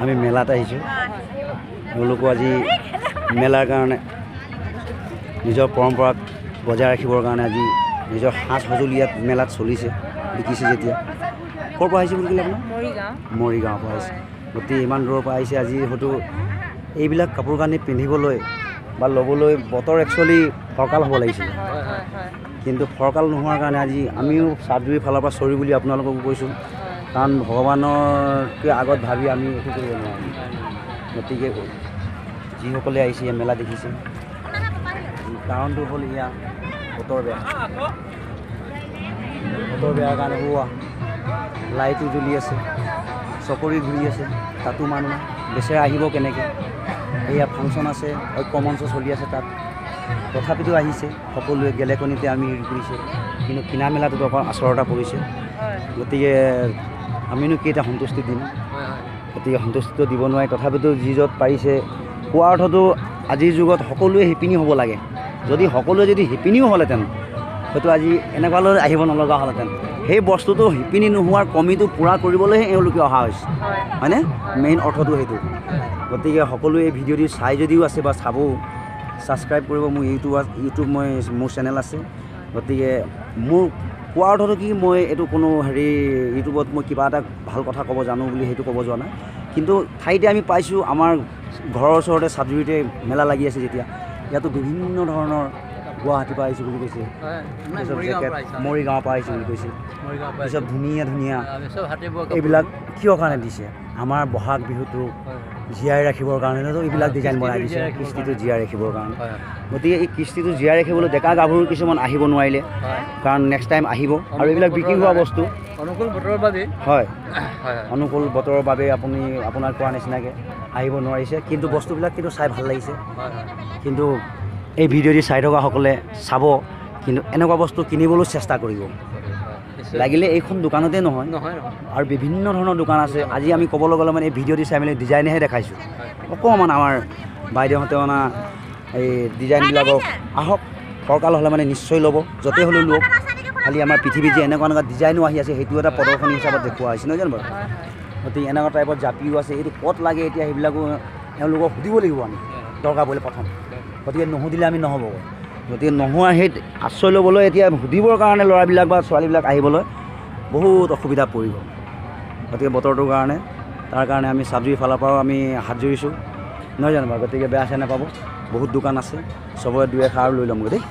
আমি মেলাত আহিছোঁ এওঁলোকো আজি মেলাৰ কাৰণে নিজৰ পৰম্পৰাক বজাই ৰাখিবৰ কাৰণে আজি নিজৰ সাজ সঁজুলি ইয়াত মেলাত চলিছে বিকিছে যেতিয়া ক'ৰ পৰা আহিছে বুলি ক'লে আপোনাৰ মৰিগাঁৱৰ পৰা আহিছে গতিকে ইমান দূৰৰ পৰা আহিছে আজি হয়তো এইবিলাক কাপোৰ কানি পিন্ধিবলৈ বা ল'বলৈ বতৰ একচুৱেলি ফৰকাল হ'ব লাগিছিল কিন্তু ফৰকাল নোহোৱাৰ কাৰণে আজি আমিও চাবজুৰিৰ ফালৰ পৰা চৰি বুলি আপোনালোককো কৈছোঁ কাৰণ ভগৱানৰকে আগত ভাবি আমি একো কৰিব নোৱাৰোঁ গতিকে যিসকলে আহিছে এই মেলা দেখিছে কাৰণটো হ'ল এয়া বতৰ বেয়াৰ কাৰণে হোৱা লাইটো জ্বলি আছে চকৰি ঘূৰি আছে তাতো মানুহ বেচেৰা আহিব কেনেকৈ এয়া ফাংচন আছে ঐক্য মঞ্চ চলি আছে তাত তথাপিতো আহিছে সকলোৱে গেলেকনিতে আমি হেৰি কৰিছে কিন্তু কিনা মেলাটোতো অকণ আচৰতা পৰিছে গতিকে আমিনো কেইটা সন্তুষ্টি দিম গতিকে সন্তুষ্টিটো দিব নোৱাৰি তথাপিতো যি য'ত পাৰিছে কোৱাৰ অৰ্থটো আজিৰ যুগত সকলোৱে শিপিনী হ'ব লাগে যদি সকলোৱে যদি শিপিনীও হ'লহেঁতেন হয়তো আজি এনেকুৱালৈ আহিব নলগা হ'লহেঁতেন সেই বস্তুটো শিপিনী নোহোৱাৰ কমিটো পূৰা কৰিবলৈহে এওঁলোকে অহা হৈছে হয়নে মেইন অৰ্থটো সেইটো গতিকে সকলোৱে এই ভিডিঅ'টি চাই যদিও আছে বা চাবও ছাবস্ক্ৰাইব কৰিব মোৰ ইউটিউব মোৰ চেনেল আছে গতিকে মোৰ কোৱাৰ অৰ্থটো কি মই এইটো কোনো হেৰি ইউটিউবত মই কিবা এটা ভাল কথা ক'ব জানো বুলি সেইটো ক'ব যোৱা নাই কিন্তু ঠাইতে আমি পাইছোঁ আমাৰ ঘৰৰ ওচৰতে চাবজুৰিতে মেলা লাগি আছে যেতিয়া ইয়াতো বিভিন্ন ধৰণৰ গুৱাহাটীৰ পৰা আহিছোঁ বুলি কৈছে মৰিগাঁৱৰ পৰা আহিছোঁ বুলি কৈছে পিছত ধুনীয়া ধুনীয়া এইবিলাক কিয় কাৰণে দিছে আমাৰ বহাগ বিহুটো জীয়াই ৰাখিবৰ কাৰণেতো এইবিলাক ডিজাইন বনাই দিছে কৃষ্টিটো জীয়াই ৰাখিবৰ কাৰণে গতিকে এই কৃষ্টিটো জীয়াই ৰাখিবলৈ ডেকা গাভৰু কিছুমান আহিব নোৱাৰিলে কাৰণ নেক্সট টাইম আহিব আৰু এইবিলাক বিক্ৰী হোৱা বস্তু অনুকূল বতৰৰ বাবে হয় অনুকূল বতৰৰ বাবে আপুনি আপোনাৰ কোৱা নিচিনাকৈ আহিব নোৱাৰিছে কিন্তু বস্তুবিলাক কিন্তু চাই ভাল লাগিছে কিন্তু এই ভিডিঅ'টি চাই থকাসকলে চাব কিন্তু এনেকুৱা বস্তু কিনিবলৈ চেষ্টা কৰিব লাগিলে এইখন দোকানতে নহয় আৰু বিভিন্ন ধৰণৰ দোকান আছে আজি আমি ক'বলৈ গ'লে মানে এই ভিডিঅ'টি চাই মেলি ডিজাইনেহে দেখাইছোঁ অকণমান আমাৰ বাইদেউহঁতে অনা এই ডিজাইনবিলাকক আহক ফৰকাল হ'লে মানে নিশ্চয় ল'ব য'তে হ'লেও লওক খালি আমাৰ পৃথিৱীত যে এনেকুৱা ডিজাইনো আহি আছে সেইটো এটা প্ৰদৰ্শনী হিচাপত দেখুওৱা হৈছে নহয় জানো বাৰু গতিকে এনেকুৱা টাইপত জাপিও আছে এইটো ক'ত লাগে এতিয়া সেইবিলাকো এওঁলোকক সুধিব লাগিব আমি দৰকাৰ পৰিলে প্ৰথম গতিকে নুসুধিলে আমি নহ'ব গতিকে নোহোৱা সেই আশ্ৰয় ল'বলৈ এতিয়া সুধিবৰ কাৰণে ল'ৰাবিলাক বা ছোৱালীবিলাক আহিবলৈ বহুত অসুবিধা পৰিব গতিকে বতৰটোৰ কাৰণে তাৰ কাৰণে আমি চাবজুৰিৰ ফালৰ পৰাও আমি হাত জুৰিছোঁ নহয় জানো বাৰু গতিকে বেয়া চেয়া নাপাব বহুত দোকান আছে চবৰে দুই এষাৰ লৈ ল'মগৈ দেই